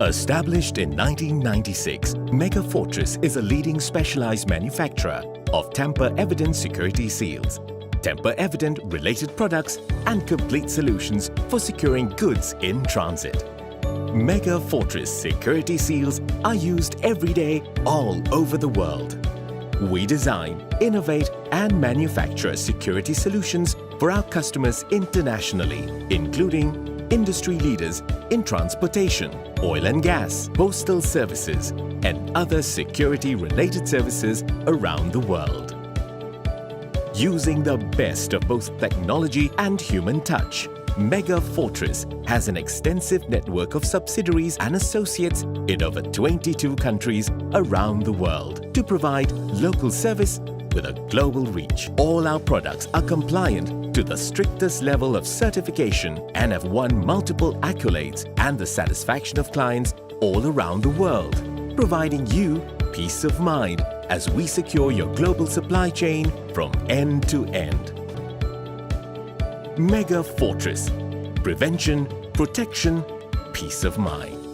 Established in 1996, Mega Fortris is a leading specialized manufacturer of tamper-evident security seals, tamper-evident related products and complete solutions for securing goods in transit. Mega Fortris security seals are used every day all over the world. We design, innovate and manufacture security solutions for our customers internationally, including industry leaders in transportation, oil and gas, postal services and other security-related services around the world. Using the best of both technology and human touch, Mega Fortris has an extensive network of subsidiaries and associates in over 22 countries around the world to provide local service with a global reach. All our products are compliant to the strictest level of certification and have won multiple accolades and the satisfaction of clients all around the world, providing you peace of mind as we secure your global supply chain from end to end. Mega Fortris. Prevention, protection, peace of mind.